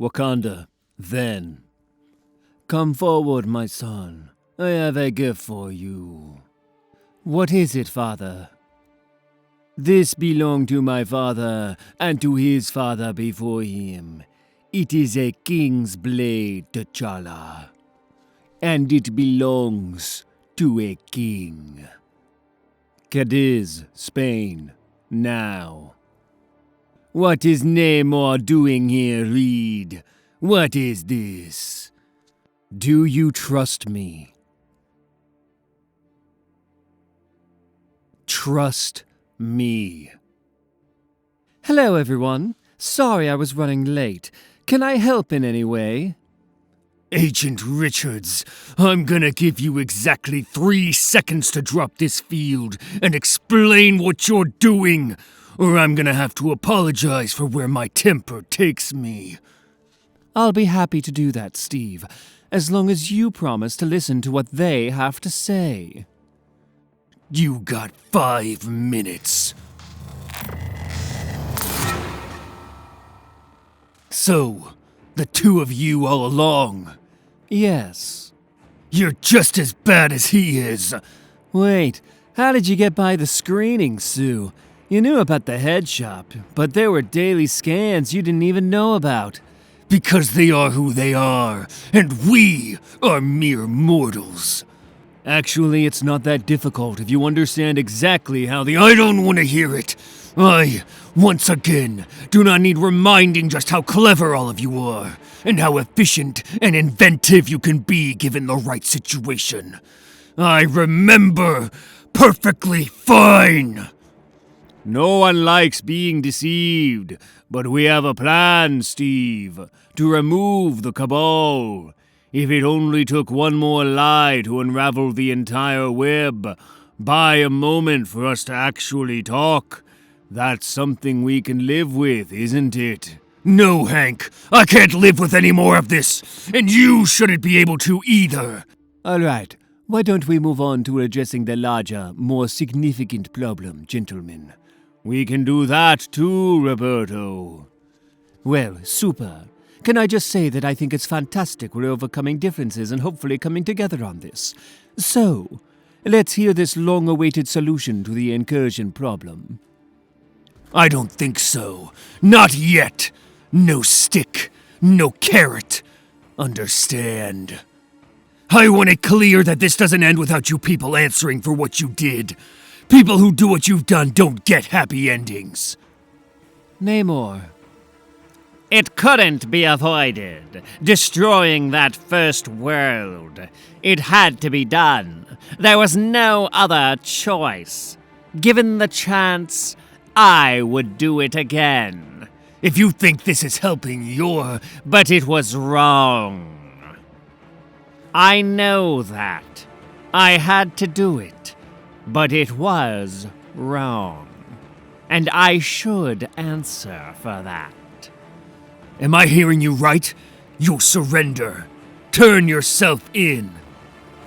Wakanda, then. Come forward, my son. I have a gift for you. What is it, father? This belonged to my father and to his father before him. It is a king's blade, T'Challa. And it belongs to a king. Cadiz, Spain, now. What is Namor doing here, Reed? What is this? Do you trust me? Trust me. Hello, everyone. Sorry I was running late. Can I help in any way? Agent Richards, I'm gonna give you exactly 3 seconds to drop this field and explain what you're doing, or I'm gonna have to apologize for where my temper takes me. I'll be happy to do that, Steve, as long as you promise to listen to what they have to say. You got 5 minutes. So, the two of you all along? Yes. You're just as bad as he is. Wait, how did you get by the screening, Sue? You knew about the head shop, but there were daily scans you didn't even know about. Because they are who they are, and we are mere mortals. Actually, it's not that difficult if you understand exactly how I don't want to hear it. I, once again, do not need reminding just how clever all of you are, and how efficient and inventive you can be given the right situation. I remember perfectly fine. No one likes being deceived, but we have a plan, Steve, to remove the Cabal. If it only took one more lie to unravel the entire web, buy a moment for us to actually talk. That's something we can live with, isn't it? No, Hank, I can't live with any more of this, and you shouldn't be able to either. All right, why don't we move on to addressing the larger, more significant problem, gentlemen? We can do that too, Roberto. Well, super. Can I just say that I think it's fantastic we're overcoming differences and hopefully coming together on this. So, let's hear this long-awaited solution to the incursion problem. I don't think so. Not yet. No stick, no carrot. Understand? I want it clear that this doesn't end without you people answering for what you did. People who do what you've done don't get happy endings. Namor. It couldn't be avoided, destroying that first world. It had to be done. There was no other choice. Given the chance, I would do it again. If you think this is helping but it was wrong. I know that. I had to do it, but it was wrong. And I should answer for that. Am I hearing you right? You'll surrender. Turn yourself in.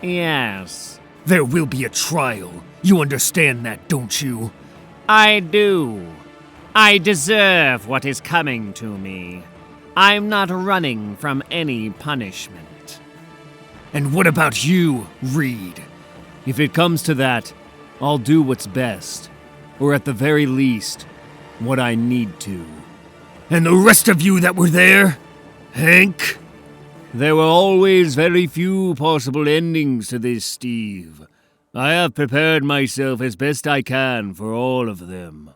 Yes. There will be a trial. You understand that, don't you? I do. I deserve what is coming to me. I'm not running from any punishment. And what about you, Reed? If it comes to that, I'll do what's best. Or at the very least, what I need to. And the rest of you that were there? Hank? There were always very few possible endings to this, Steve. I have prepared myself as best I can for all of them.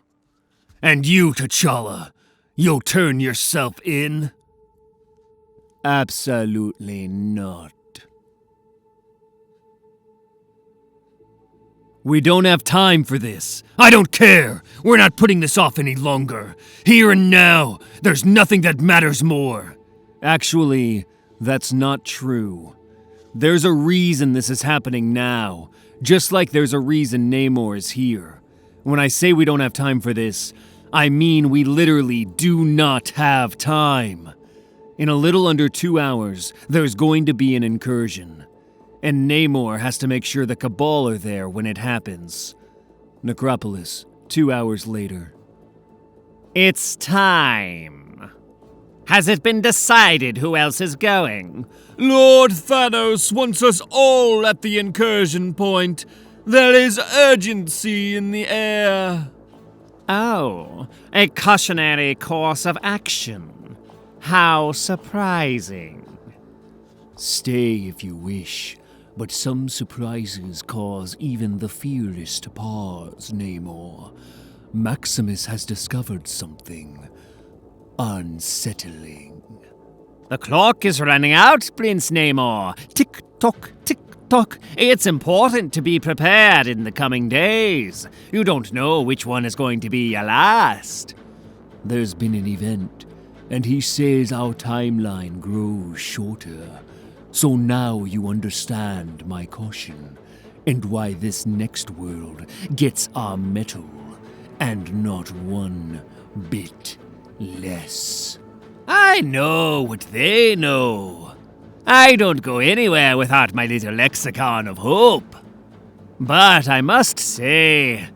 And you, T'Challa, you'll turn yourself in? Absolutely not. We don't have time for this. I don't care. We're not putting this off any longer. Here and now, there's nothing that matters more. Actually, that's not true. There's a reason this is happening now, just like there's a reason Namor is here. When I say we don't have time for this, I mean we literally do not have time. In a little under 2 hours, there's going to be an incursion. And Namor has to make sure the Cabal are there when it happens. Necropolis, 2 hours later. It's time. Has it been decided who else is going? Lord Thanos wants us all at the incursion point. There is urgency in the air. Oh, a cautionary course of action. How surprising. Stay if you wish, but some surprises cause even the fearless to pause, Namor. Maximus has discovered something unsettling. The clock is running out, Prince Namor. Tick-tock, tick-tock. It's important to be prepared in the coming days. You don't know which one is going to be your last. There's been an event, and he says our timeline grows shorter. So now you understand my caution, and why this next world gets our mettle, and not one bit less. I know what they know. I don't go anywhere without my little lexicon of hope. But I must say,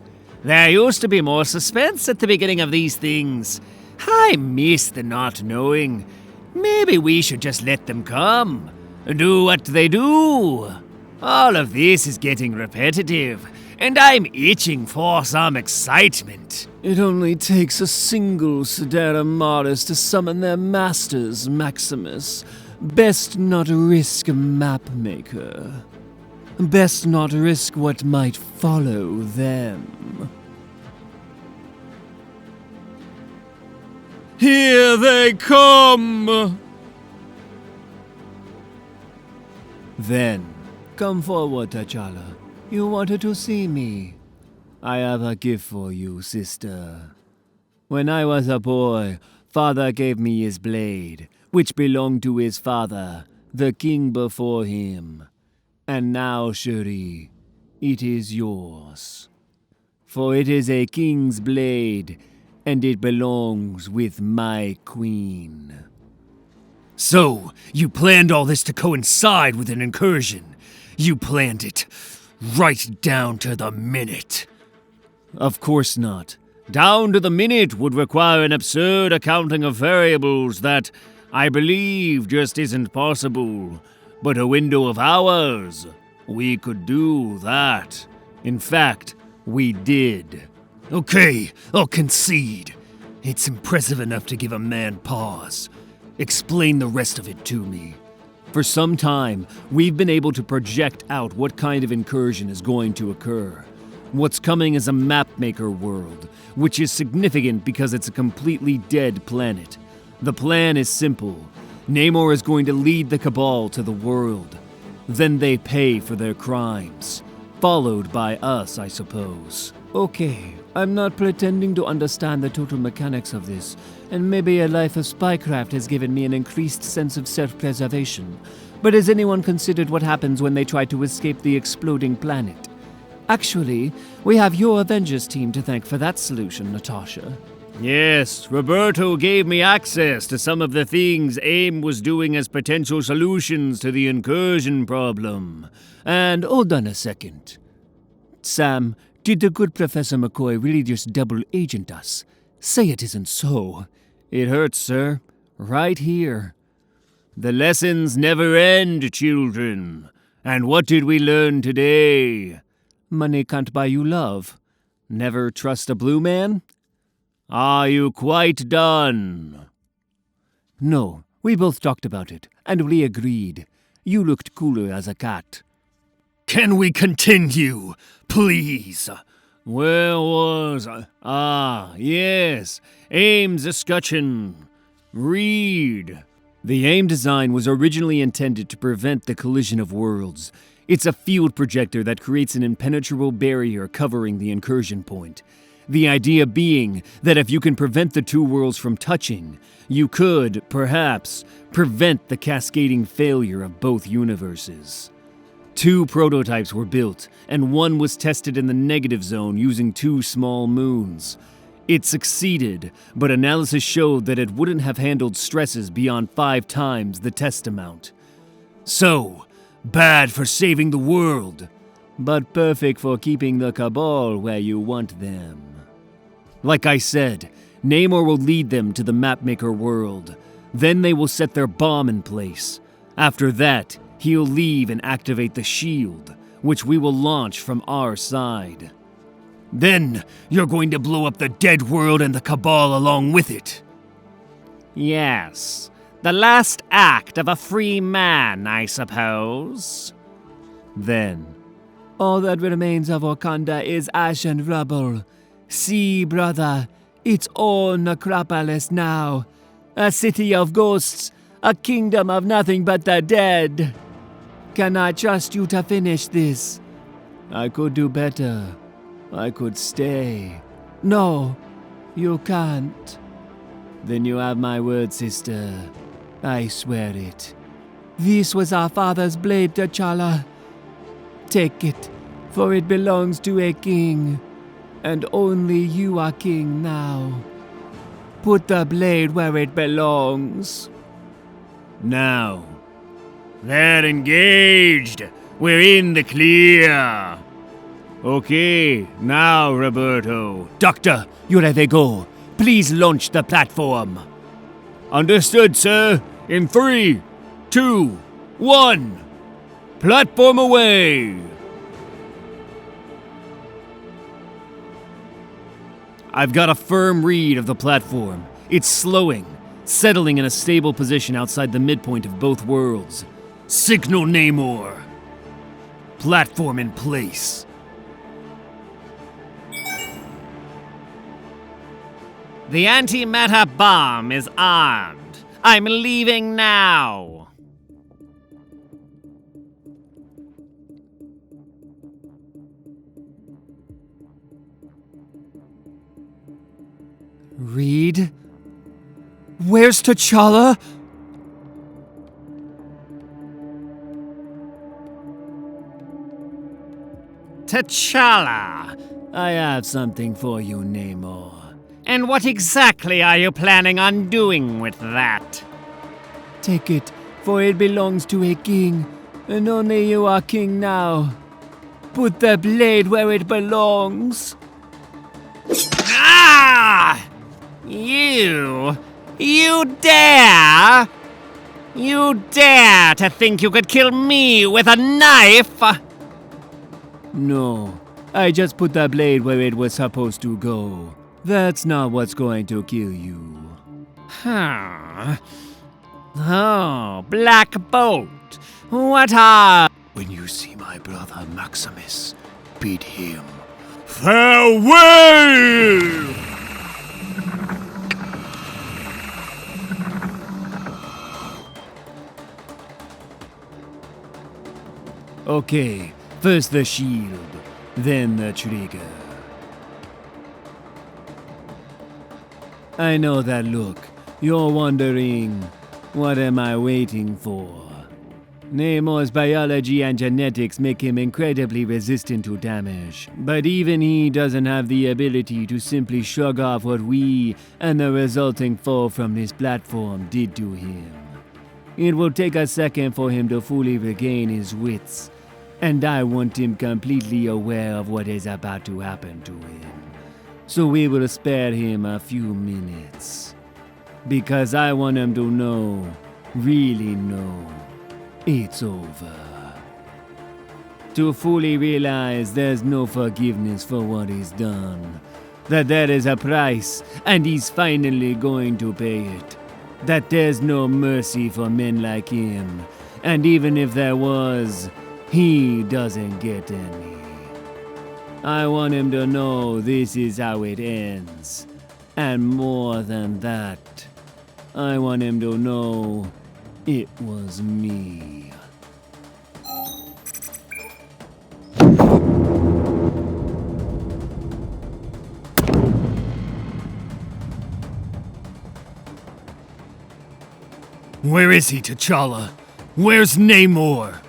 there used to be more suspense at the beginning of these things. I miss the not knowing. Maybe we should just let them come. Do what they do. All of this is getting repetitive, and I'm itching for some excitement. It only takes a single Sidera Maris to summon their masters, Maximus. Best not risk a map maker. Best not risk what might follow them. Here they come! Then, come forward, T'Challa. You wanted to see me. I have a gift for you, sister. When I was a boy, father gave me his blade, which belonged to his father, the king before him. And now, Shuri, it is yours. For it is a king's blade, and it belongs with my queen. So, you planned all this to coincide with an incursion. You planned it right down to the minute. Of course not. Down to the minute would require an absurd accounting of variables that, I believe, just isn't possible. But a window of hours, we could do that. In fact, we did. Okay, I'll concede. It's impressive enough to give a man pause. Explain the rest of it to me. For some time, we've been able to project out what kind of incursion is going to occur. What's coming is a mapmaker world, which is significant because it's a completely dead planet. The plan is simple. Namor is going to lead the Cabal to the world. Then they pay for their crimes. Followed by us, I suppose. Okay, I'm not pretending to understand the total mechanics of this, and maybe a life of spycraft has given me an increased sense of self-preservation. But has anyone considered what happens when they try to escape the exploding planet? Actually, we have your Avengers team to thank for that solution, Natasha. Yes, Roberto gave me access to some of the things AIM was doing as potential solutions to the incursion problem. And hold on a second. Sam, did the good Professor McCoy really just double agent us? Say it isn't so. It hurts, sir. Right here. The lessons never end, children. And what did we learn today? Money can't buy you love. Never trust a blue man? Are you quite done? No, we both talked about it, and we agreed. You looked cooler as a cat. Can we continue, please? Where was I? Ah, yes. AIM's escutcheon. Read. The AIM design was originally intended to prevent the collision of worlds. It's a field projector that creates an impenetrable barrier covering the incursion point. The idea being that if you can prevent the two worlds from touching, you could, perhaps, prevent the cascading failure of both universes. 2 prototypes were built, and one was tested in the negative zone using 2 small moons. It succeeded, but analysis showed that it wouldn't have handled stresses beyond 5 times the test amount. So, bad for saving the world, but perfect for keeping the Cabal where you want them. Like I said, Namor will lead them to the Mapmaker world. Then they will set their bomb in place. After that, he'll leave and activate the shield, which we will launch from our side. Then you're going to blow up the dead world and the Cabal along with it. Yes, the last act of a free man, I suppose. Then, all that remains of Wakanda is ash and rubble. See, brother, it's all necropolis now. A city of ghosts, a kingdom of nothing but the dead. Can I trust you to finish this? I could do better. I could stay. No, you can't. Then you have my word, sister. I swear it. This was our father's blade, T'Challa. Take it, for it belongs to a king. And only you are king now. Put the blade where it belongs. now. They're engaged. We're in the clear. Okay, now, Roberto. Doctor, you ready to go? Please launch the platform. Understood, sir. In 3, 2, 1. Platform away. I've got a firm read of the platform. It's slowing, settling in a stable position outside the midpoint of both worlds. Signal Namor. Platform in place. The antimatter bomb is armed. I'm leaving now. Reed? Where's T'Challa? T'Challa. I have something for you, Namor. And what exactly are you planning on doing with that? Take it, for it belongs to a king, and only you are king now. Put the blade where it belongs. Ah! You dare? You dare to think you could kill me with a knife? No, I just put the blade where it was supposed to go. That's not what's going to kill you. Huh. Oh, Black Bolt. What are... When you see my brother Maximus, beat him. Farewell! Okay, first the shield, then the trigger. I know that look. You're wondering, what am I waiting for? Namor's biology and genetics make him incredibly resistant to damage, but even he doesn't have the ability to simply shrug off what we and the resulting fall from this platform did to him. It will take a second for him to fully regain his wits, and I want him completely aware of what is about to happen to him. So we will spare him a few minutes. Because I want him to know, really know, it's over. To fully realize there's no forgiveness for what he's done. That there is a price, and he's finally going to pay it. That there's no mercy for men like him. And even if there was, he doesn't get any. I want him to know this is how it ends. And more than that, I want him to know it was me. Where is he, T'Challa? Where's Namor?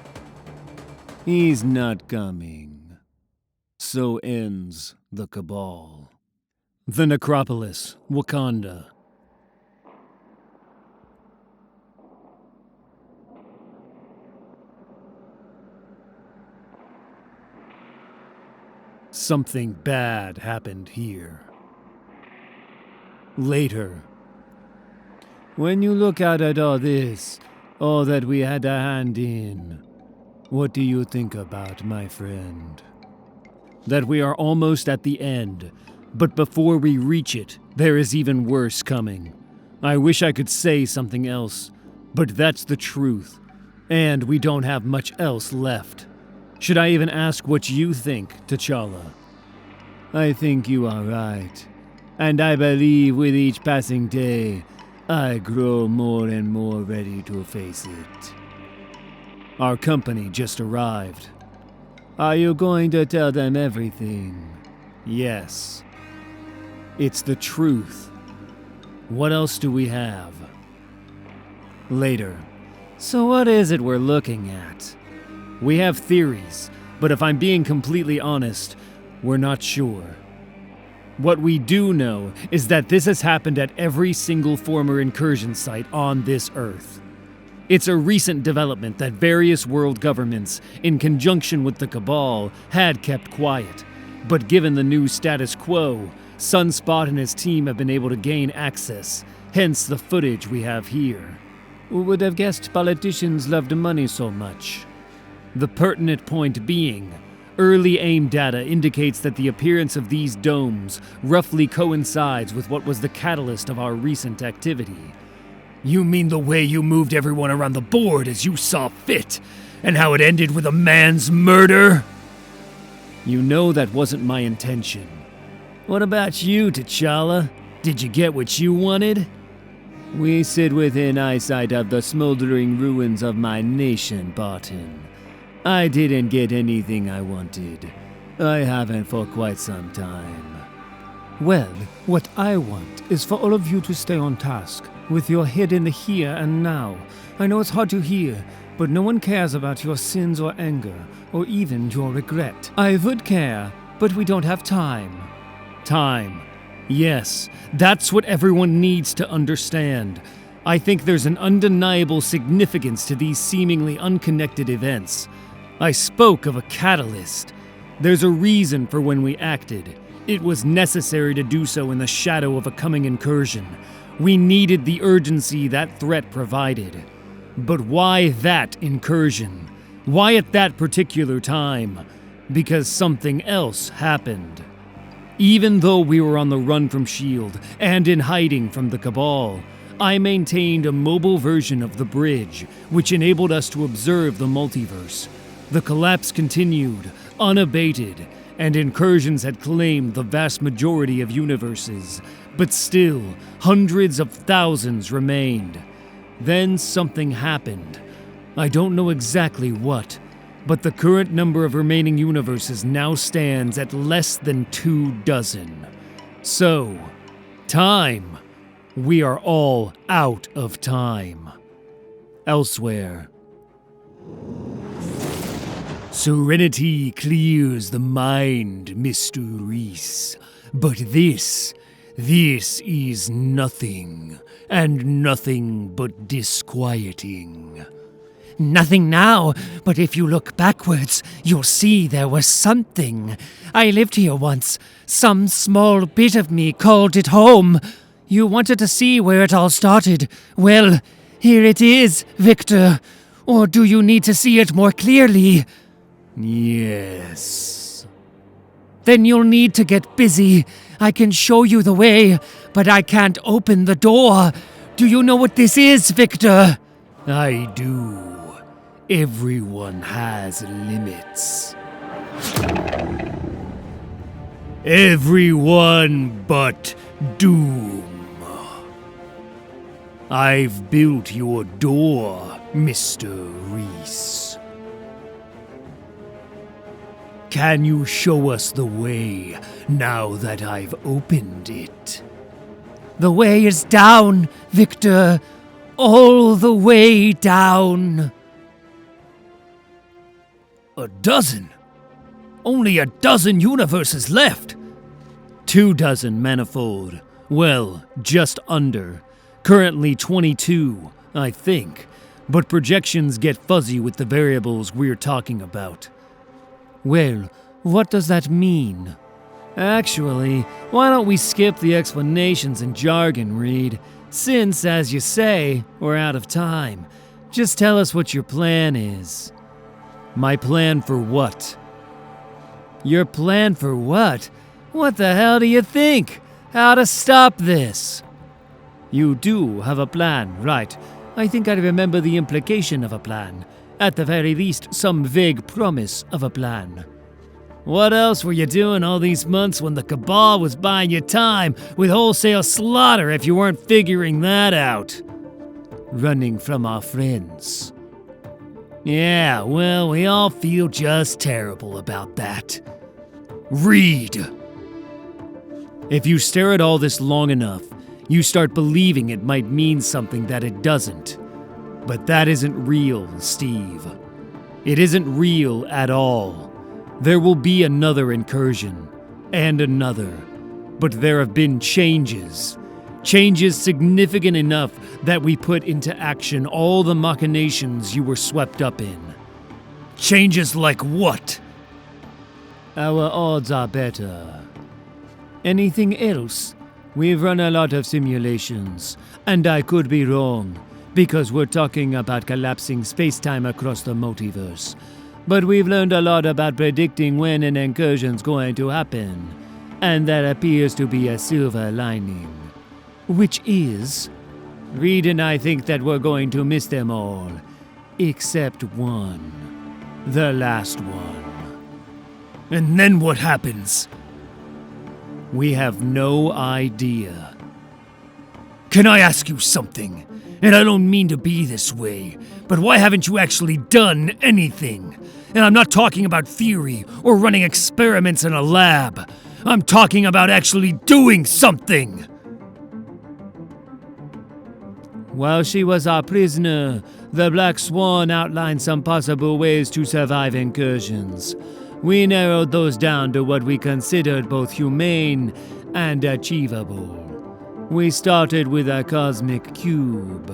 He's not coming. So ends the Cabal. The Necropolis, Wakanda. Something bad happened here. Later. When you look out at all this, all that we had a hand in, what do you think about, my friend? That we are almost at the end, but before we reach it, there is even worse coming. I wish I could say something else, but that's the truth, and we don't have much else left. Should I even ask what you think, T'Challa? I think you are right, and I believe with each passing day, I grow more and more ready to face it. Our company just arrived. Are you going to tell them everything? Yes. It's the truth. What else do we have? Later. So what is it we're looking at? We have theories, but if I'm being completely honest, we're not sure. What we do know is that this has happened at every single former incursion site on this Earth. It's a recent development that various world governments, in conjunction with the Cabal, had kept quiet. But given the new status quo, Sunspot and his team have been able to gain access, hence the footage we have here. Who would have guessed politicians loved money so much? The pertinent point being, early AIM data indicates that the appearance of these domes roughly coincides with what was the catalyst of our recent activity. You mean the way you moved everyone around the board as you saw fit, and how it ended with a man's murder? You know that wasn't my intention. What about you, T'Challa? Did you get what you wanted? We sit within eyesight of the smoldering ruins of my nation, Barton. I didn't get anything I wanted. I haven't for quite some time. Well, what I want is for all of you to stay on task, with your head in the here and now. I know it's hard to hear, but no one cares about your sins or anger, or even your regret. I would care, but we don't have time. Time. Yes, that's what everyone needs to understand. I think there's an undeniable significance to these seemingly unconnected events. I spoke of a catalyst. There's a reason for when we acted. It was necessary to do so in the shadow of a coming incursion. We needed the urgency that threat provided. But why that incursion? Why at that particular time? Because something else happened. Even though we were on the run from S.H.I.E.L.D. and in hiding from the Cabal, I maintained a mobile version of the bridge, which enabled us to observe the multiverse. The collapse continued, unabated, and incursions had claimed the vast majority of universes, but still, hundreds of thousands remained. Then something happened. I don't know exactly what, but the current number of remaining universes now stands at less than 24. So, time. We are all out of time. Elsewhere. Serenity clears the mind, Mr. Reese. But this is nothing, and nothing but disquieting. Nothing now, but if you look backwards, you'll see there was something. I lived here once. Some small bit of me called it home. You wanted to see where it all started. Well, here it is, Victor. Or do you need to see it more clearly? Yes. Then you'll need to get busy. I can show you the way, but I can't open the door. Do you know what this is, Victor? I do. Everyone has limits. Everyone but Doom. I've built your door, Mr. Reese. Can you show us the way now that I've opened it? The way is down, Victor. All the way down. A dozen? Only a dozen universes left. 24 manifold. Well, just under. Currently 22, I think. But projections get fuzzy with the variables we're talking about. Well, what does that mean? Actually, why don't we skip the explanations and jargon, Reed? Since, as you say, we're out of time, just tell us what your plan is. My plan for what? Your plan for what? What the hell do you think? How to stop this? You do have a plan, right? I think I remember the implication of a plan. At the very least, some vague promise of a plan. What else were you doing all these months when the Cabal was buying you time with wholesale slaughter if you weren't figuring that out? Running from our friends. Yeah, well, we all feel just terrible about that. Read! If you stare at all this long enough, you start believing it might mean something that it doesn't. But that isn't real, Steve. It isn't real at all. There will be another incursion, and another. But there have been changes. Changes significant enough that we put into action all the machinations you were swept up in. Changes like what? Our odds are better. Anything else? We've run a lot of simulations, and I could be wrong, because we're talking about collapsing space-time across the multiverse. But we've learned a lot about predicting when an incursion's going to happen, and that appears to be a silver lining. Which is, Reed and I think that we're going to miss them all, except one. The last one. And then what happens? We have no idea. Can I ask you something? And I don't mean to be this way, but why haven't you actually done anything? And I'm not talking about theory or running experiments in a lab. I'm talking about actually doing something. While she was our prisoner, the Black Swan outlined some possible ways to survive incursions. We narrowed those down to what we considered both humane and achievable. We started with a cosmic cube.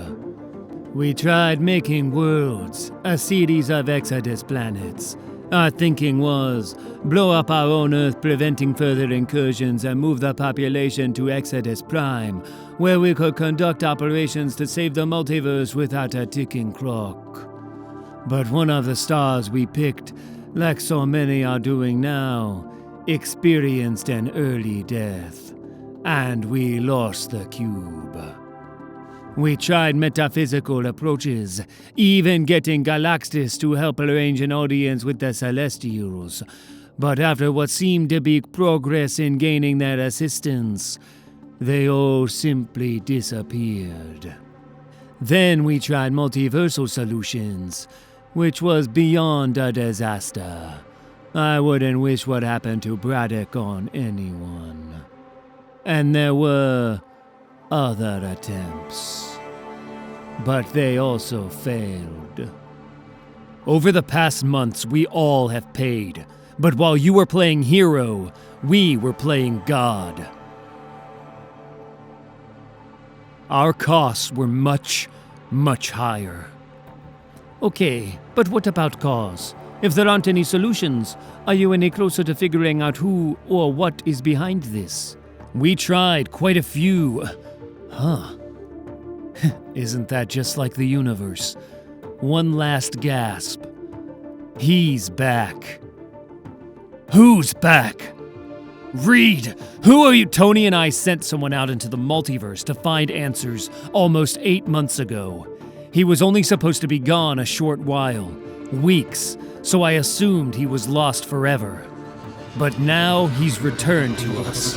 We tried making worlds, a series of Exodus planets. Our thinking was, blow up our own Earth, preventing further incursions, and move the population to Exodus Prime, where we could conduct operations to save the multiverse without a ticking clock. But one of the stars we picked, like so many are doing now, experienced an early death, and we lost the cube. We tried metaphysical approaches, even getting Galactus to help arrange an audience with the Celestials, but after what seemed to be progress in gaining their assistance, they all simply disappeared. Then we tried multiversal solutions, which was beyond a disaster. I wouldn't wish what happened to Braddock on anyone. And there were other attempts, but they also failed. Over the past months, we all have paid, but while you were playing hero, we were playing God. Our costs were much, much higher. Okay, but what about cause? If there aren't any solutions, are you any closer to figuring out who or what is behind this? We tried quite a few. Huh. Isn't that just like the universe? One last gasp. He's back. Who's back? Reed, who are you? Tony and I sent someone out into the multiverse to find answers almost 8 months ago. He was only supposed to be gone a short while, weeks, so I assumed he was lost forever. But now he's returned to us.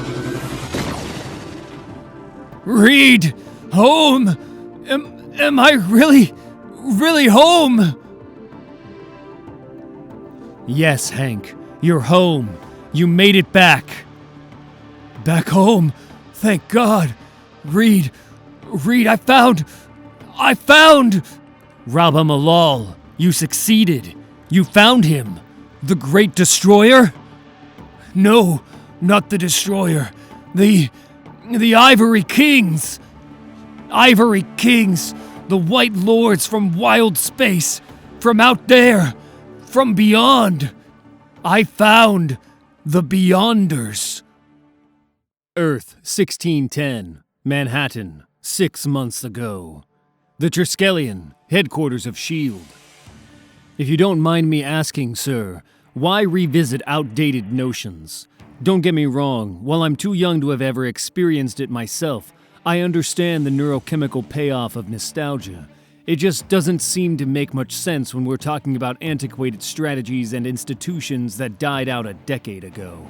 Reed! Home! Am I really home? Yes, Hank. You're home. You made it back. Back home? Thank God. Reed, I found... Rabba Malal, you succeeded. You found him. The Great Destroyer? No, not the Destroyer. The Ivory Kings. Ivory Kings, the White Lords from wild space, from out there, from beyond. I found the Beyonders. Earth, 1610, Manhattan, 6 months ago. The Triskelion, headquarters of S.H.I.E.L.D. If you don't mind me asking, sir, why revisit outdated notions? Don't get me wrong, while I'm too young to have ever experienced it myself, I understand the neurochemical payoff of nostalgia. It just doesn't seem to make much sense when we're talking about antiquated strategies and institutions that died out a decade ago.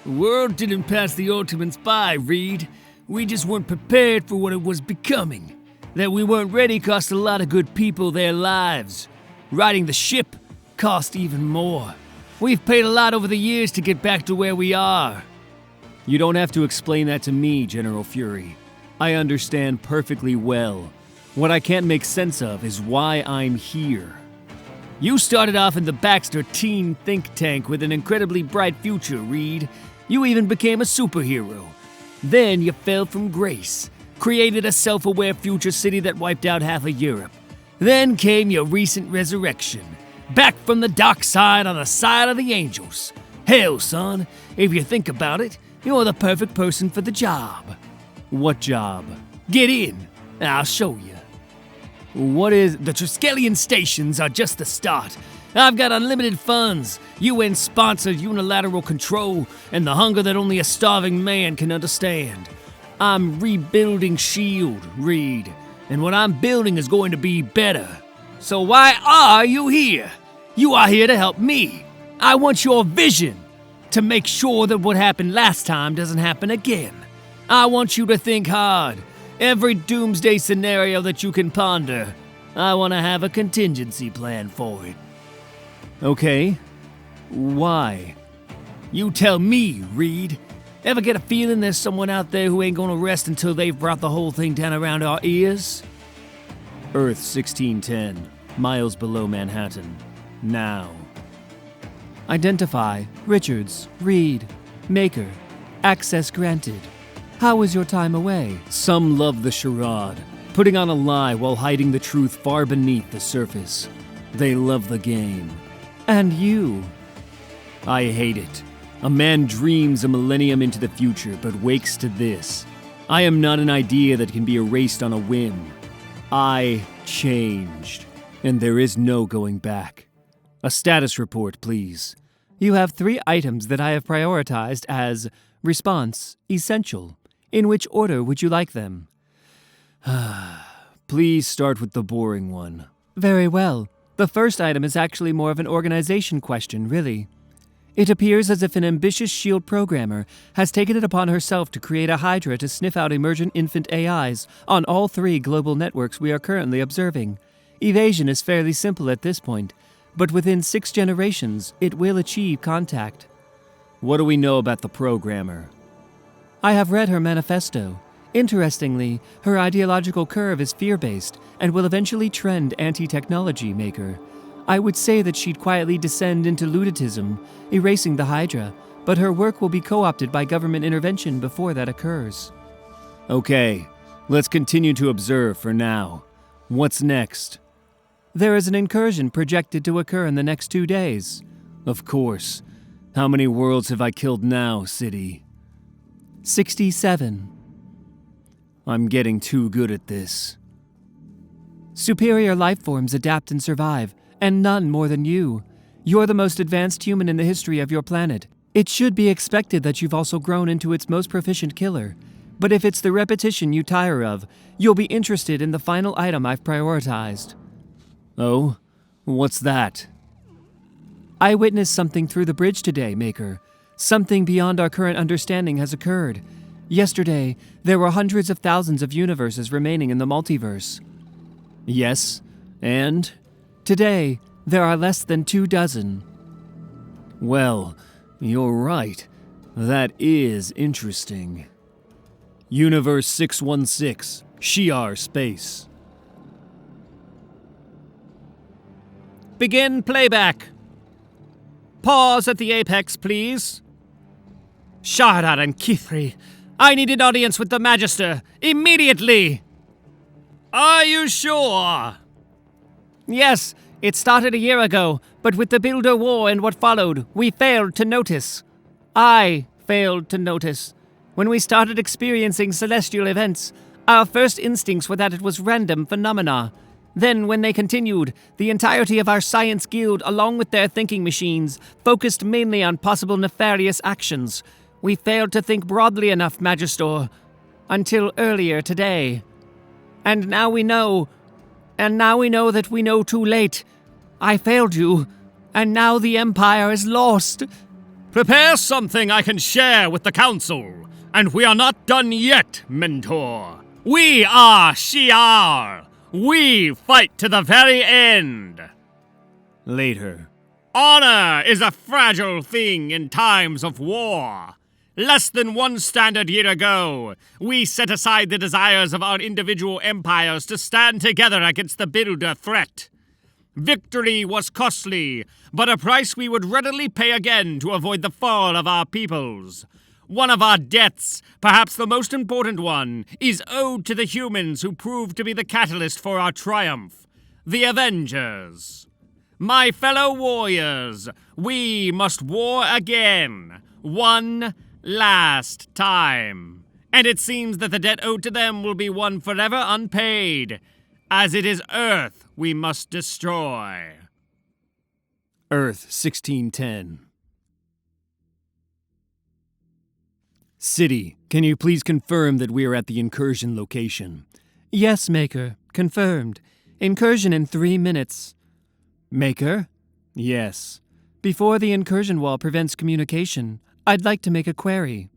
The world didn't pass the Ultimates by, Reed. We just weren't prepared for what it was becoming. That we weren't ready cost a lot of good people their lives. Riding the ship cost even more. We've paid a lot over the years to get back to where we are. You don't have to explain that to me, General Fury. I understand perfectly well. What I can't make sense of is why I'm here. You started off in the Baxter teen think tank with an incredibly bright future, Reed. You even became a superhero. Then you fell from grace, created a self-aware future city that wiped out half of Europe. Then came your recent resurrection, back from the dark side on the side of the angels. Hell, son, if you think about it, you're the perfect person for the job. What job? Get in, I'll show you. What is... The Triskelion stations are just the start. I've got unlimited funds, UN-sponsored unilateral control, and the hunger that only a starving man can understand. I'm rebuilding S.H.I.E.L.D., Reed, and what I'm building is going to be better. So why are you here? You are here to help me. I want your vision, to make sure that what happened last time doesn't happen again. I want you to think hard. Every doomsday scenario that you can ponder, I want to have a contingency plan for it. Okay. Why? You tell me, Reed. Ever get a feeling there's someone out there who ain't gonna rest until they've brought the whole thing down around our ears? Earth 1610, miles below Manhattan. Now. Identify Richards, Reed, Maker. Access granted. How was your time away? Some love the charade, putting on a lie while hiding the truth far beneath the surface. They love the game. And you? I hate it. A man dreams a millennium into the future, but wakes to this. I am not an idea that can be erased on a whim. I changed, and there is no going back. A status report, please. You have 3 items that I have prioritized as response, essential. In which order would you like them? Please start with the boring one. Very well. The first item is actually more of an organization question, really. It appears as if an ambitious S.H.I.E.L.D. programmer has taken it upon herself to create a hydra to sniff out emergent infant AIs on all 3 global networks we are currently observing. Evasion is fairly simple at this point, but within 6 generations, it will achieve contact. What do we know about the programmer? I have read her manifesto. Interestingly, her ideological curve is fear-based and will eventually trend anti-technology, Maker. I would say that she'd quietly descend into lunatism, erasing the Hydra, but her work will be co-opted by government intervention before that occurs. Okay, let's continue to observe for now. What's next? There is an incursion projected to occur in the next 2 days. Of course. How many worlds have I killed now, City? 67. I'm getting too good at this. Superior life forms adapt and survive, and none more than you. You're the most advanced human in the history of your planet. It should be expected that you've also grown into its most proficient killer. But if it's the repetition you tire of, you'll be interested in the final item I've prioritized. Oh? What's that? I witnessed something through the bridge today, Maker. Something beyond our current understanding has occurred. Yesterday, there were hundreds of thousands of universes remaining in the multiverse. Yes, and? Today, there are less than 24. Well, you're right. That is interesting. Universe 616, Shi'ar Space. Begin playback. Pause at the apex, please. Shahrar and Kithri, I need an audience with the Magister, immediately! Are you sure? Yes, it started a year ago, but with the Builder War and what followed, we failed to notice. I failed to notice. When we started experiencing celestial events, Our first instincts were that it was random phenomena. Then, when they continued, the entirety of our science guild, along with their thinking machines, focused mainly on possible nefarious actions. We failed to think broadly enough, Magister, until earlier today. And now we know that we know too late. I failed you, and now the Empire is lost. Prepare something I can share with the Council. And we are not done yet, Mentor. We are Shi'ar. We fight to the very end. Later. Honor is a fragile thing in times of war. Less than 1 standard year ago, we set aside the desires of our individual empires to stand together against the Builder threat. Victory was costly, but a price we would readily pay again to avoid the fall of our peoples. One of our debts, perhaps the most important one, is owed to the humans who proved to be the catalyst for our triumph, the Avengers. My fellow warriors, we must war again, one last time. And it seems that the debt owed to them will be one forever unpaid, as it is Earth we must destroy. Earth 1610. City, can you please confirm that we are at the incursion location? Yes, Maker. Confirmed. Incursion in 3 minutes. Maker? Yes. Before the incursion wall prevents communication, I'd like to make a query.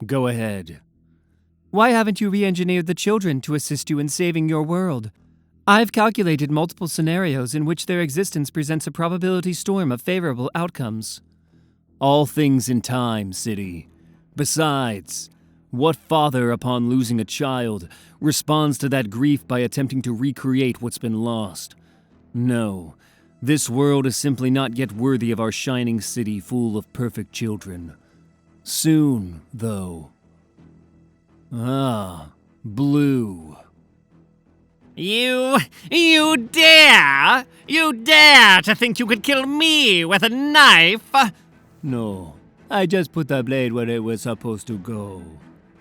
Go ahead. Why haven't you re-engineered the children to assist you in saving your world? I've calculated multiple scenarios in which their existence presents a probability storm of favorable outcomes. All things in time, City. Besides, what father, upon losing a child, responds to that grief by attempting to recreate what's been lost? No, this world is simply not yet worthy of our shining city full of perfect children. Soon, though. Ah, Blue. You dare to think you could kill me with a knife? No, I just put the blade where it was supposed to go.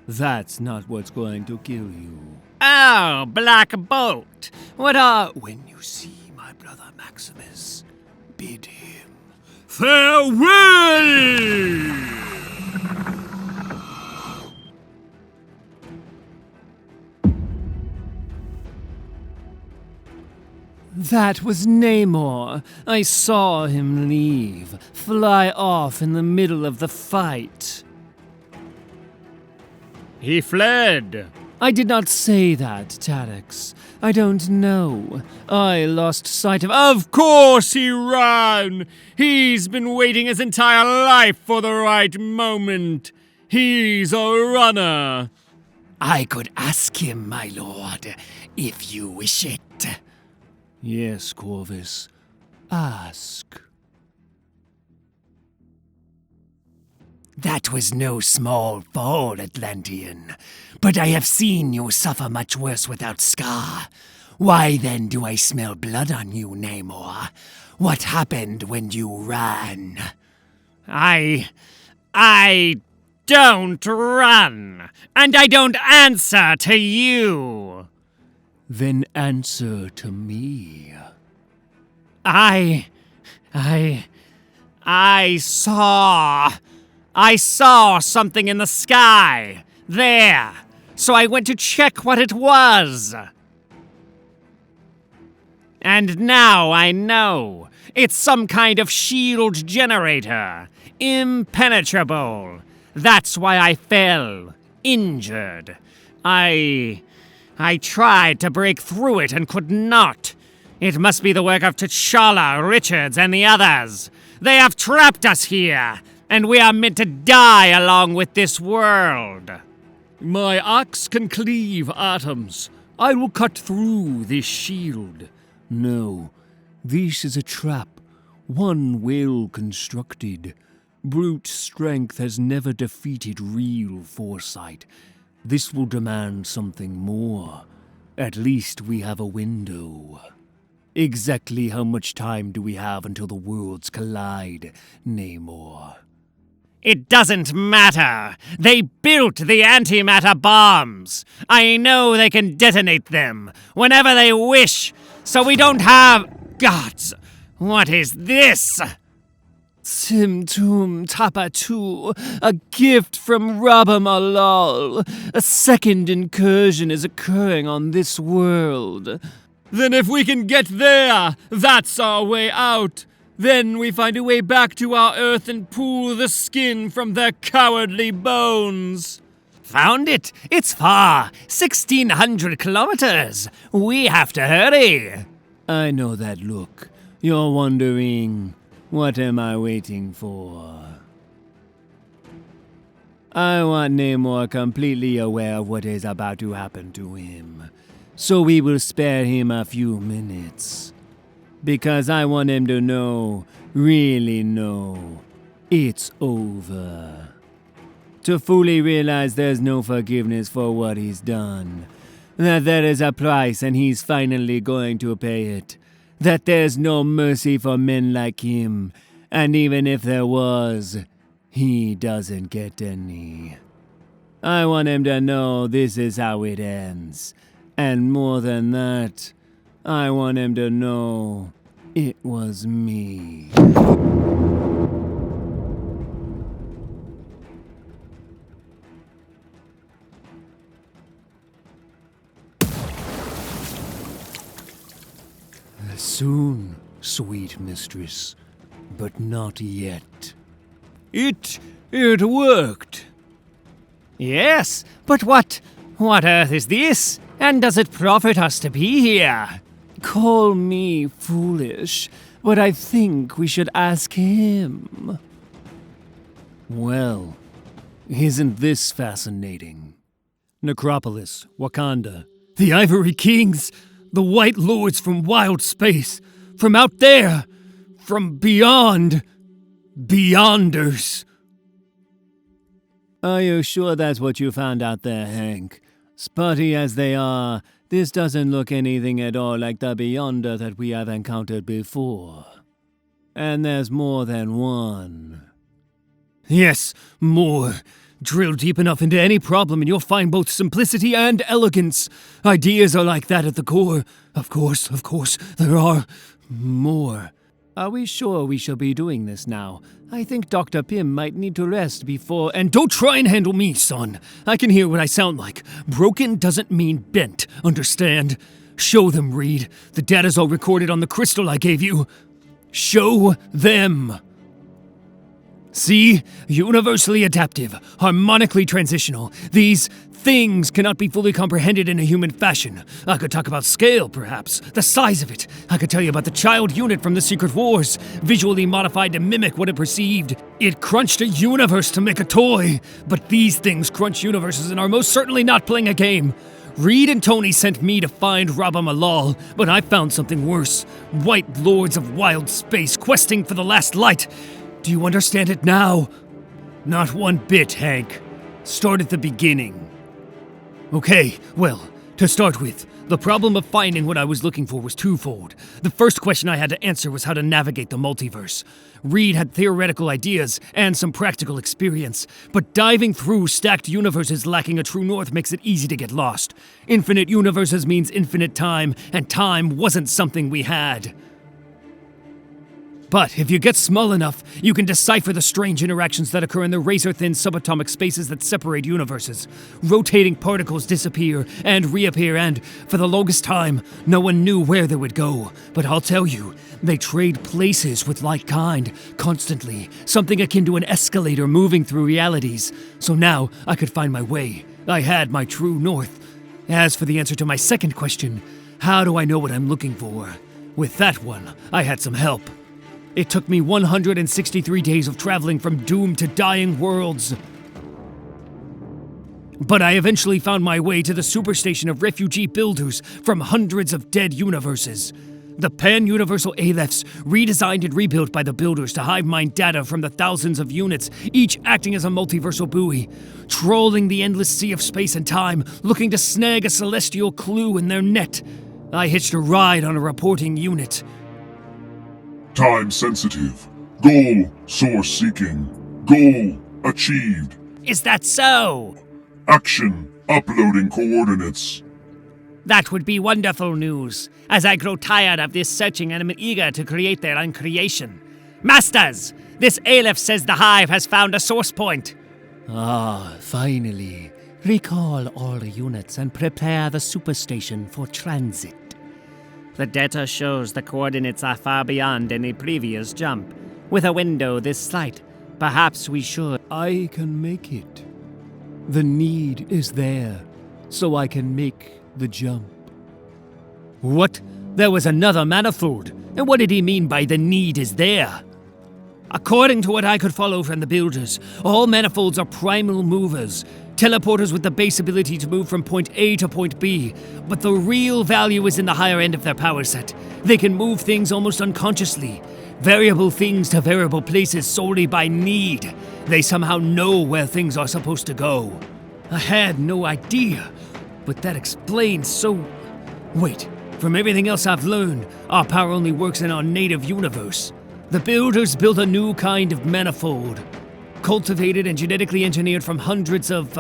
That's not what's going to kill you. Oh, Black Bolt. When you see my brother Maximus, bid him farewell! That was Namor. I saw him leave, fly off in the middle of the fight. He fled. I did not say that, Tarex. I don't know. I lost sight of— Of course he ran! He's been waiting his entire life for the right moment. He's a runner. I could ask him, my lord, if you wish it. Yes, Corvus. Ask. That was no small fall, Atlantean. But I have seen you suffer much worse without scar. Why then do I smell blood on you, Namor? What happened when you ran? I don't run, and I don't answer to you. Then answer to me. I saw something in the sky, there, so I went to check what it was. And now I know, it's some kind of shield generator, impenetrable. That's why I fell, injured. I tried to break through it and could not. It must be the work of T'Challa, Richards, and the others. They have trapped us here, and we are meant to die along with this world. My axe can cleave atoms. I will cut through this shield. No, this is a trap, one well constructed. Brute strength has never defeated real foresight. This will demand something more. At least we have a window. Exactly how much time do we have until the worlds collide, Namor? It doesn't matter. They built the antimatter bombs. I know they can detonate them whenever they wish, so we don't have... Gods, what is this? Timtum Tapatu, a gift from Rabba Malal. A second incursion is occurring on this world. Then if we can get there, that's our way out. Then we find a way back to our Earth and pull the skin from their cowardly bones. Found it. It's far. 1,600 kilometers. We have to hurry. I know that look. You're wondering, what am I waiting for? I want Namor completely aware of what is about to happen to him. So we will spare him a few minutes. Because I want him to know, really know, it's over. To fully realize there's no forgiveness for what he's done. That there is a price and he's finally going to pay it. That there's no mercy for men like him. And even if there was, he doesn't get any. I want him to know this is how it ends. And more than that, I want him to know it was me. Soon, sweet mistress, but not yet. It worked. Yes, but what Earth is this? And does it profit us to be here? Call me foolish, but I think we should ask him. Well, isn't this fascinating? Necropolis, Wakanda, the Ivory Kings, the White Lords from wild space, from out there, from beyond, beyonders. Are you sure that's what you found out there, Hank? Spotty as they are, this doesn't look anything at all like the Beyonder that we have encountered before. And there's more than one. Yes, more. Drill deep enough into any problem and you'll find both simplicity and elegance. Ideas are like that at the core. Of course, there are more. Are we sure we shall be doing this now? I think Dr. Pym might need to rest before— And don't try and handle me, son. I can hear what I sound like. Broken doesn't mean bent, understand? Show them, Reed. The data's all recorded on the crystal I gave you. Show them. See? Universally adaptive, harmonically transitional. These things cannot be fully comprehended in a human fashion. I could talk about scale, perhaps. The size of it. I could tell you about the child unit from the Secret Wars, visually modified to mimic what it perceived. It crunched a universe to make a toy. But these things crunch universes and are most certainly not playing a game. Reed and Tony sent me to find Rabba Malal, but I found something worse. White Lords of wild space questing for the last light. Do you understand it now? Not one bit, Hank. Start at the beginning. Okay, well, to start with, the problem of finding what I was looking for was twofold. The first question I had to answer was how to navigate the multiverse. Reed had theoretical ideas and some practical experience, but diving through stacked universes lacking a true north makes it easy to get lost. Infinite universes means infinite time, and time wasn't something we had. But if you get small enough, you can decipher the strange interactions that occur in the razor-thin subatomic spaces that separate universes. Rotating particles disappear and reappear, and, for the longest time, no one knew where they would go. But I'll tell you, they trade places with like kind, constantly, something akin to an escalator moving through realities. So now, I could find my way. I had my true north. As for the answer to my second question, how do I know what I'm looking for? With that one, I had some help. It took me 163 days of traveling from doomed to dying worlds. But I eventually found my way to the superstation of refugee builders from hundreds of dead universes. The pan-universal Alephs, redesigned and rebuilt by the builders to hive mind data from the thousands of units, each acting as a multiversal buoy, trawling the endless sea of space and time, looking to snag a celestial clue in their net. I hitched a ride on a reporting unit. Time sensitive. Goal source seeking. Goal Achieved. Is that so? Action. Uploading coordinates. That would be wonderful news, as I grow tired of this searching and am eager to create their own creation. Masters, this Aleph says the Hive has found a source point. Ah, finally. Recall all units and prepare the superstation for transit. The data shows the coordinates are far beyond any previous jump. With a window this slight, perhaps we should. I can make it. The need is there, so I can make the jump. What? There was another manifold. And what did he mean by the need is there? According to what I could follow from the builders, all manifolds are primal movers, teleporters with the base ability to move from point A to point B, but the real value is in the higher end of their power set. They can move things almost unconsciously, variable things to variable places solely by need. They somehow know where things are supposed to go. I had no idea, but that explains so... Wait, from everything else I've learned, our power only works in our native universe. The builders built a new kind of manifold, cultivated and genetically engineered from hundreds of,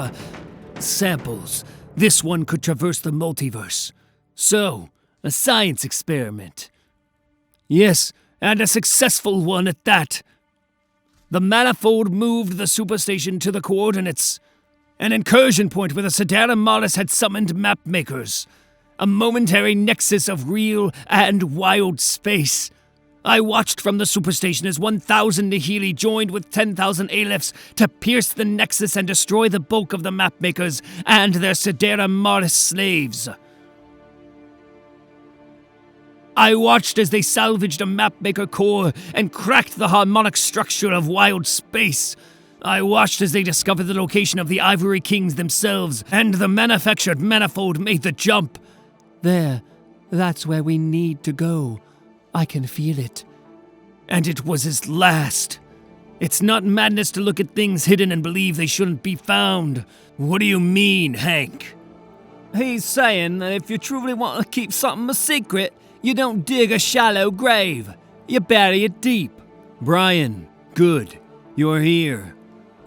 samples. This one could traverse the multiverse. So, a science experiment. Yes, and a successful one at that. The manifold moved the superstation to the coordinates. An incursion point where the Sidereal Malis had summoned mapmakers. A momentary nexus of real and wild space. I watched from the superstation as 1,000 Nihili joined with 10,000 Alephs to pierce the nexus and destroy the bulk of the mapmakers and their Sidereal Malis slaves. I watched as they salvaged a mapmaker core and cracked the harmonic structure of wild space. I watched as they discovered the location of the Ivory Kings themselves, and the manufactured manifold made the jump. There, that's where we need to go. I can feel it. And it was his last. It's not madness to look at things hidden and believe they shouldn't be found. What do you mean, Hank? He's saying that if you truly want to keep something a secret, you don't dig a shallow grave. You bury it deep. Brian, good. You're here.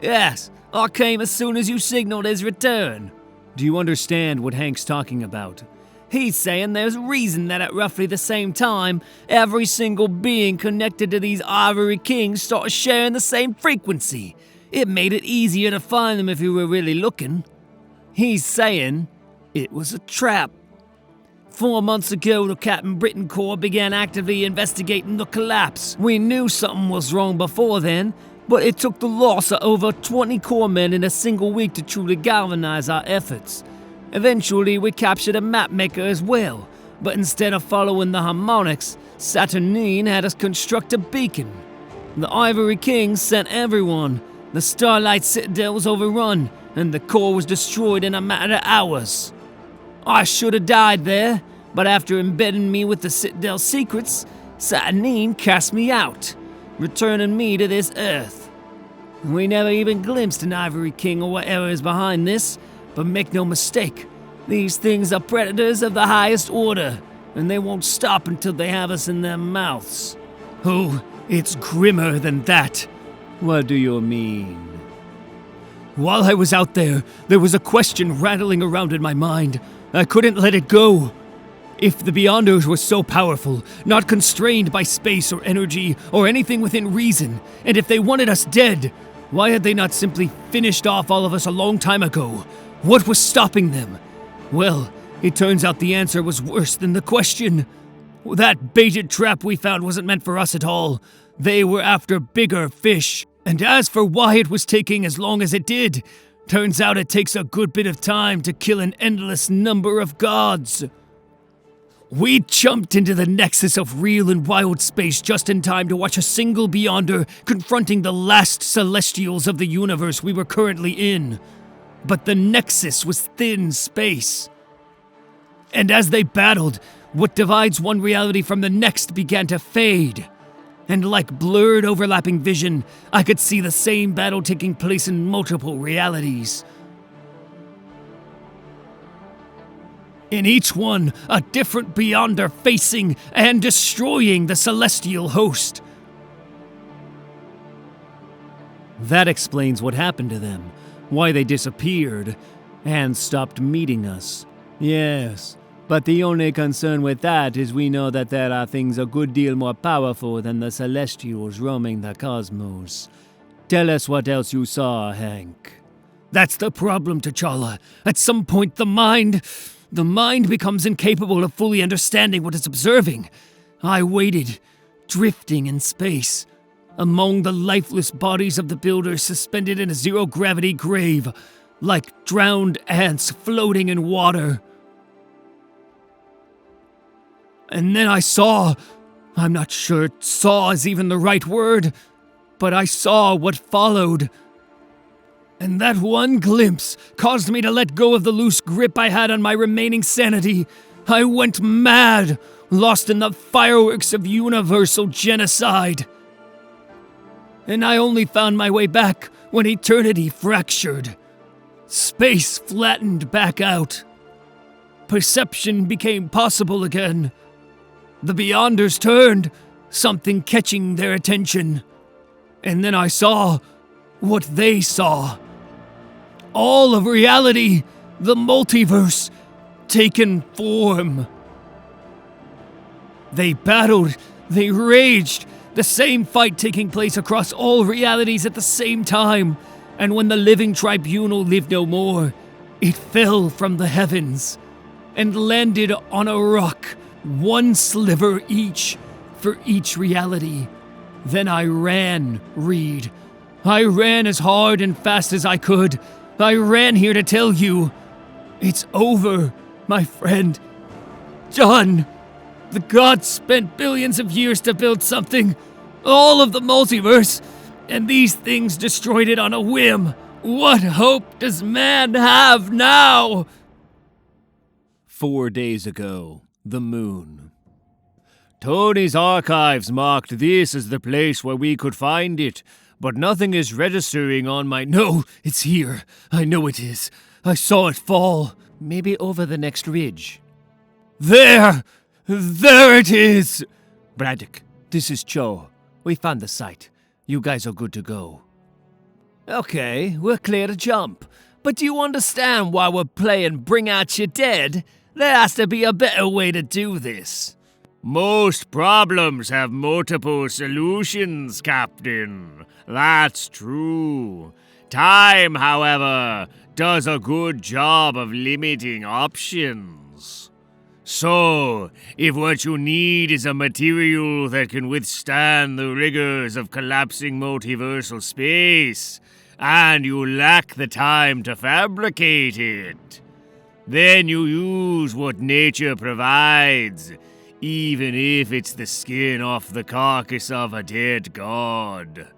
Yes, I came as soon as you signaled his return. Do you understand what Hank's talking about? He's saying there's reason that at roughly the same time, every single being connected to these Ivory Kings started sharing the same frequency. It made it easier to find them if you were really looking. He's saying it was a trap. 4 months ago, the Captain Britain Corps began actively investigating the collapse. We knew something was wrong before then, but it took the loss of over 20 corpsmen in a single week to truly galvanize our efforts. Eventually, we captured a mapmaker as well, but instead of following the harmonics, Saturnine had us construct a beacon. The Ivory Kings sent everyone. The Starlight Citadel was overrun, and the core was destroyed in a matter of hours. I should have died there, but after embedding me with the Citadel secrets, Saturnine cast me out, returning me to this Earth. We never even glimpsed an Ivory King or whatever is behind this, but make no mistake, these things are predators of the highest order, and they won't stop until they have us in their mouths. Oh, it's grimmer than that. What do you mean? While I was out there was a question rattling around in my mind. I couldn't let it go. If the Beyonders were so powerful, not constrained by space or energy or anything within reason, and if they wanted us dead, why had they not simply finished off all of us a long time ago? What was stopping them? Well, it turns out the answer was worse than the question. That baited trap we found wasn't meant for us at all. They were after bigger fish. And as for why it was taking as long as it did, turns out it takes a good bit of time to kill an endless number of gods. We jumped into the nexus of real and wild space just in time to watch a single Beyonder confronting the last Celestials of the universe we were currently in. But the nexus was thin space. And as they battled, what divides one reality from the next began to fade. And like blurred overlapping vision, I could see the same battle taking place in multiple realities. In each one, a different Beyonder facing and destroying the celestial host. That explains what happened to them, why they disappeared, and stopped meeting us. Yes, but the only concern with that is we know that there are things a good deal more powerful than the Celestials roaming the cosmos. Tell us what else you saw, Hank. That's the problem, T'Challa. At some point, the mind becomes incapable of fully understanding what it's observing. I waited, drifting in space, among the lifeless bodies of the builders suspended in a zero-gravity grave, like drowned ants floating in water. And then I saw, I'm not sure saw is even the right word, but I saw what followed. And that one glimpse caused me to let go of the loose grip I had on my remaining sanity. I went mad, lost in the fireworks of universal genocide. And I only found my way back when eternity fractured. Space flattened back out. Perception became possible again. The Beyonders turned, something catching their attention. And then I saw what they saw. All of reality, the multiverse, taken form. They battled, they raged, the same fight taking place across all realities at the same time. And when the living tribunal lived no more, it fell from the heavens and landed on a rock, one sliver each for each reality. Then I ran, Reed. I ran as hard and fast as I could. I ran here to tell you, it's over, my friend. Done. The gods spent billions of years to build something, all of the multiverse, and these things destroyed it on a whim. What hope does man have now? 4 days ago, the moon. Tony's archives marked this as the place where we could find it, but nothing is registering on my... No, it's here. I know it is. I saw it fall. Maybe over the next ridge. There! There it is! Braddock, this is Cho. We found the site. You guys are good to go. Okay, we're clear to jump. But do you understand why we're playing Bring Out Your Dead? There has to be a better way to do this. Most problems have multiple solutions, Captain. That's true. Time, however, does a good job of limiting options. So, if what you need is a material that can withstand the rigors of collapsing multiversal space, and you lack the time to fabricate it, then you use what nature provides, even if it's the skin off the carcass of a dead god.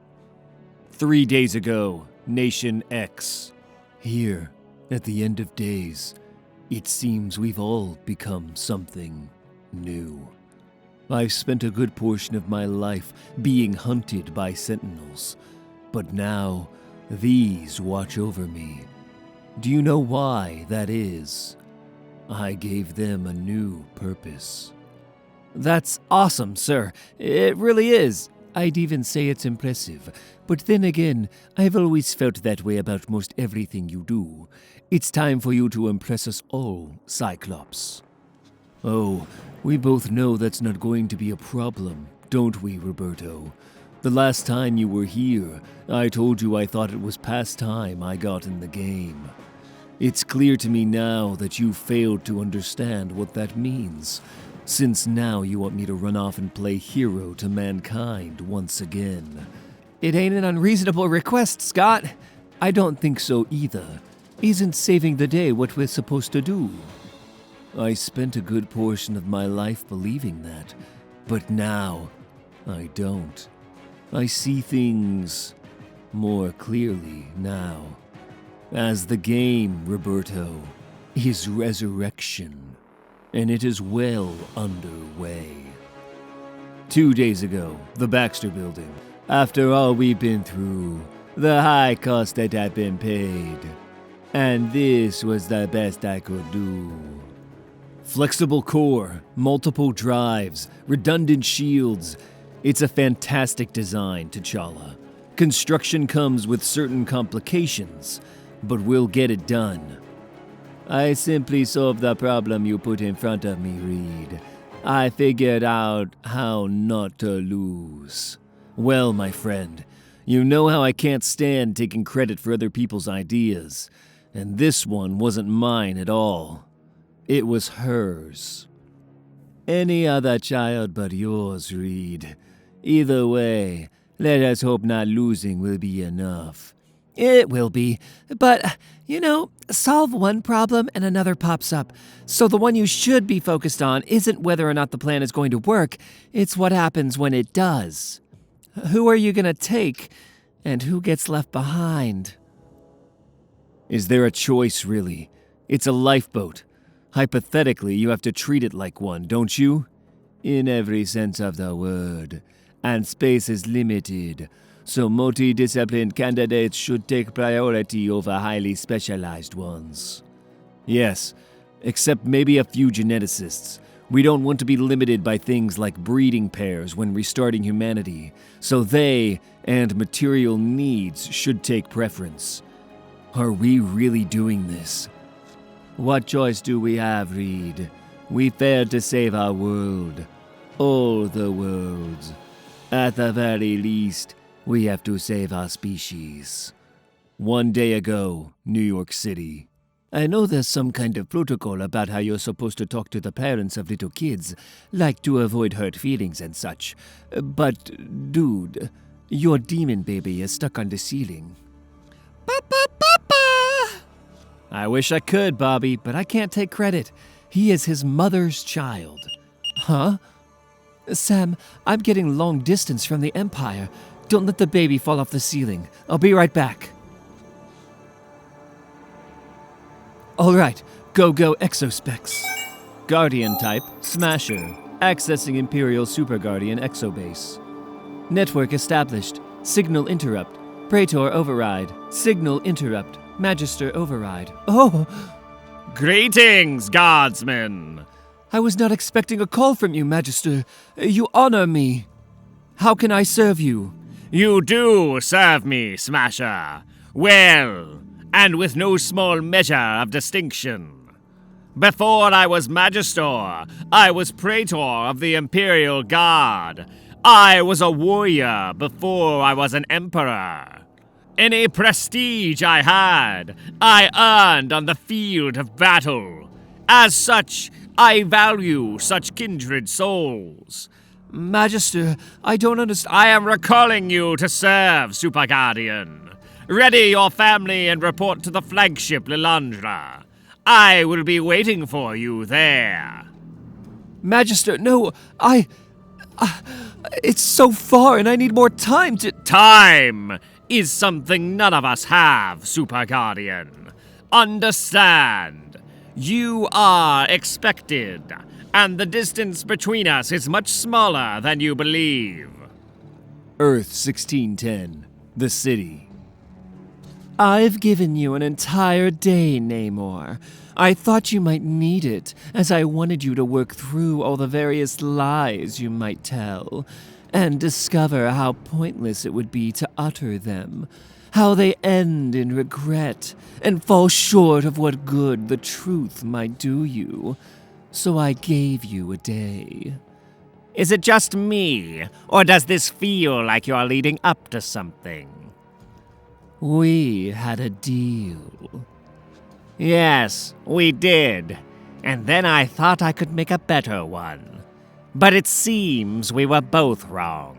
3 days ago, Nation X. Here, at the end of days, it seems we've all become something new. I've spent a good portion of my life being hunted by sentinels, but now these watch over me. Do you know why that is? I gave them a new purpose. That's awesome, sir. It really is. I'd even say it's impressive, but then again, I've always felt that way about most everything you do. It's time for you to impress us all, Cyclops. Oh, we both know that's not going to be a problem, don't we, Roberto? The last time you were here, I told you I thought it was past time I got in the game. It's clear to me now that you failed to understand what that means, since now you want me to run off and play hero to mankind once again. It ain't an unreasonable request, Scott. I don't think so either. Isn't saving the day what we're supposed to do? I spent a good portion of my life believing that, but now I don't. I see things more clearly now. As the game, Roberto, is resurrection, and it is well underway. 2 days ago, the Baxter Building. After all we've been through, the high cost that had been paid, and this was the best I could do. Flexible core, multiple drives, redundant shields. It's a fantastic design, T'Challa. Construction comes with certain complications, but we'll get it done. I simply solved the problem you put in front of me, Reed. I figured out how not to lose. Well, my friend, you know how I can't stand taking credit for other people's ideas, and this one wasn't mine at all. It was hers. Any other child but yours, Reed. Either way, let us hope not losing will be enough. It will be, but, solve one problem and another pops up. So the one you should be focused on isn't whether or not the plan is going to work, it's what happens when it does. Who are you going to take, and who gets left behind? Is there a choice, really? It's a lifeboat. Hypothetically, you have to treat it like one, don't you? In every sense of the word. And space is limited, so multidisciplined candidates should take priority over highly specialized ones. Yes, except maybe a few geneticists. We don't want to be limited by things like breeding pairs when restarting humanity, so they and material needs should take preference. Are we really doing this? What choice do we have, Reed? We failed to save our world. All the worlds. At the very least, we have to save our species. 1 day ago, New York City. I know there's some kind of protocol about how you're supposed to talk to the parents of little kids, like to avoid hurt feelings and such. But, dude, your demon baby is stuck on the ceiling. I wish I could, Bobby, but I can't take credit. He is his mother's child. Huh? Sam, I'm getting long distance from the Empire. Don't let the baby fall off the ceiling. I'll be right back. All right, go exospecs. Guardian type, Smasher. Accessing Imperial Super Guardian exobase. Network established. Signal interrupt. Praetor override. Signal interrupt. Magister override. Oh! Greetings, guardsmen! I was not expecting a call from you, Magister. You honor me. How can I serve you? You do serve me, Smasher. Well, and with no small measure of distinction. Before I was Magister, I was Praetor of the Imperial Guard. I was a warrior before I was an Emperor. Any prestige I had, I earned on the field of battle. As such, I value such kindred souls. Magister, I don't understand. I am recalling you to serve, Super Guardian. Ready your family and report to the flagship Lilandra. I will be waiting for you there. Magister, no, it's so far and I need more time to— Time is something none of us have, Super Guardian. Understand, you are expected, and the distance between us is much smaller than you believe. Earth 1610, the city. I've given you an entire day, Namor. I thought you might need it, as I wanted you to work through all the various lies you might tell, and discover how pointless it would be to utter them, how they end in regret, and fall short of what good the truth might do you. So I gave you a day. Is it just me, or does this feel like you're leading up to something? We had a deal. Yes, we did. And then I thought I could make a better one. But it seems we were both wrong.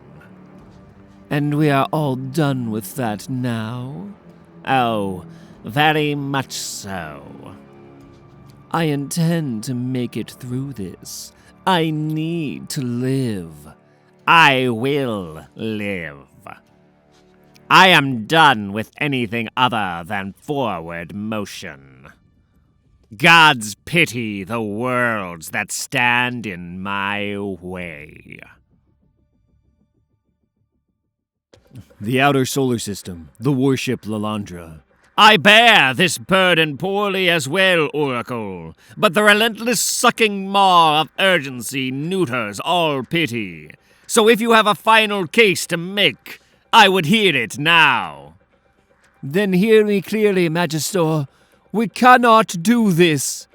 And we are all done with that now? Oh, very much so. I intend to make it through this. I need to live. I will live. I am done with anything other than forward motion. Gods pity the worlds that stand in my way. The outer solar system, the warship Lilandra. I bear this burden poorly as well, Oracle, but the relentless sucking maw of urgency neuters all pity. So if you have a final case to make, I would hear it now. Then hear me clearly, Magister. We cannot do this.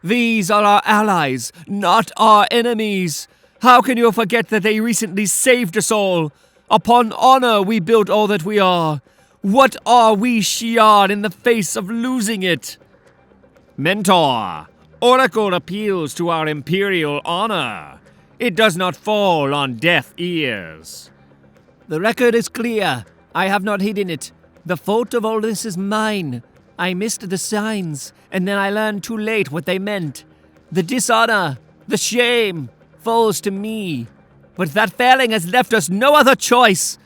These are our allies, not our enemies. How can you forget that they recently saved us all? Upon honor we built all that we are. What are we, Shi'ar, in the face of losing it? Mentor, Oracle appeals to our imperial honor. It does not fall on deaf ears. The record is clear. I have not hidden it. The fault of all this is mine. I missed the signs, and then I learned too late what they meant. The dishonor, the shame, falls to me. But that failing has left us no other choice.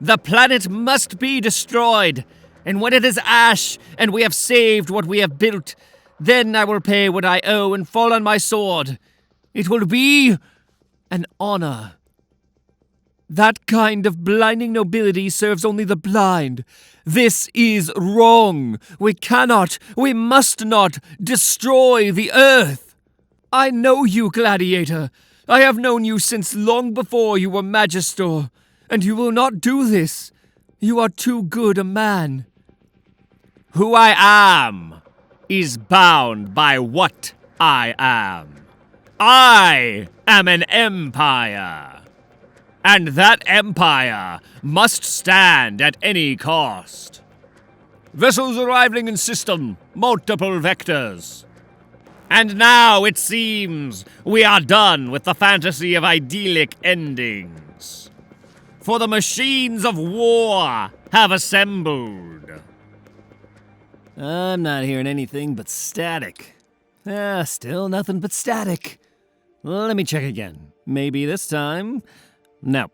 The planet must be destroyed, and when it is ash, and we have saved what we have built, then I will pay what I owe and fall on my sword. It will be an honor. That kind of blinding nobility serves only the blind. This is wrong. We cannot, we must not destroy the earth. I know you, Gladiator. I have known you since long before you were Magister, and you will not do this. You are too good a man. Who I am is bound by what I am. I am an empire. And that empire must stand at any cost. Vessels arriving in system, multiple vectors. And now it seems we are done with the fantasy of idyllic endings. For the machines of war have assembled. I'm not hearing anything but static. Still nothing but static. Let me check again. Maybe this time... No,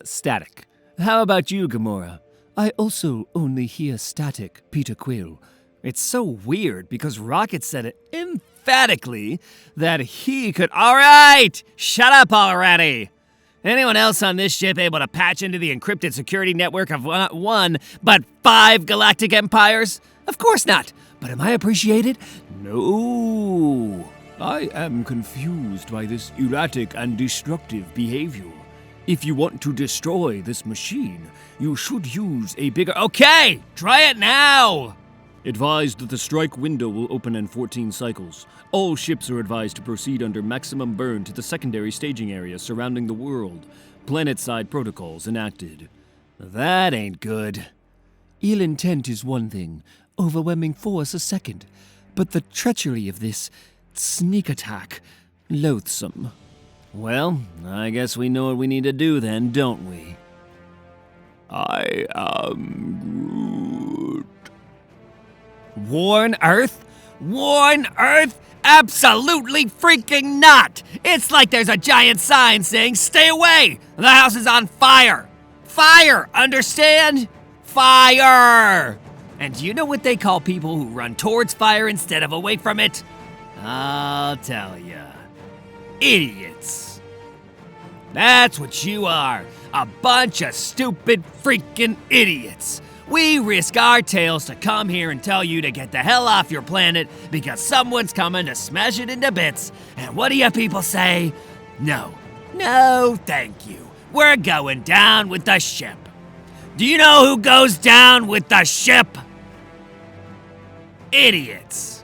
static. How about you, Gamora? I also only hear static, Peter Quill. It's so weird because Rocket said it emphatically that he could... All right! Shut up already! Anyone else on this ship able to patch into the encrypted security network of not one, but 5 galactic empires? Of course not. But am I appreciated? No. I am confused by this erratic and destructive behavior. If you want to destroy this machine, you should use a bigger... Okay! Try it now! Advised that the strike window will open in 14 cycles. All ships are advised to proceed under maximum burn to the secondary staging area surrounding the world. Planet-side protocols enacted. That ain't good. Ill intent is one thing, overwhelming force a second. But the treachery of this sneak attack, loathsome. Well, I guess we know what we need to do then, don't we? I am Groot. Warn Earth? Warn Earth? Absolutely freaking not! It's like there's a giant sign saying, stay away! The house is on fire! Fire! Understand? Fire! And do you know what they call people who run towards fire instead of away from it? I'll tell ya. Idiots. That's what you are. A bunch of stupid freaking idiots. We risk our tails to come here and tell you to get the hell off your planet because someone's coming to smash it into bits. And what do you people say? No. No, thank you. We're going down with the ship. Do you know who goes down with the ship? Idiots.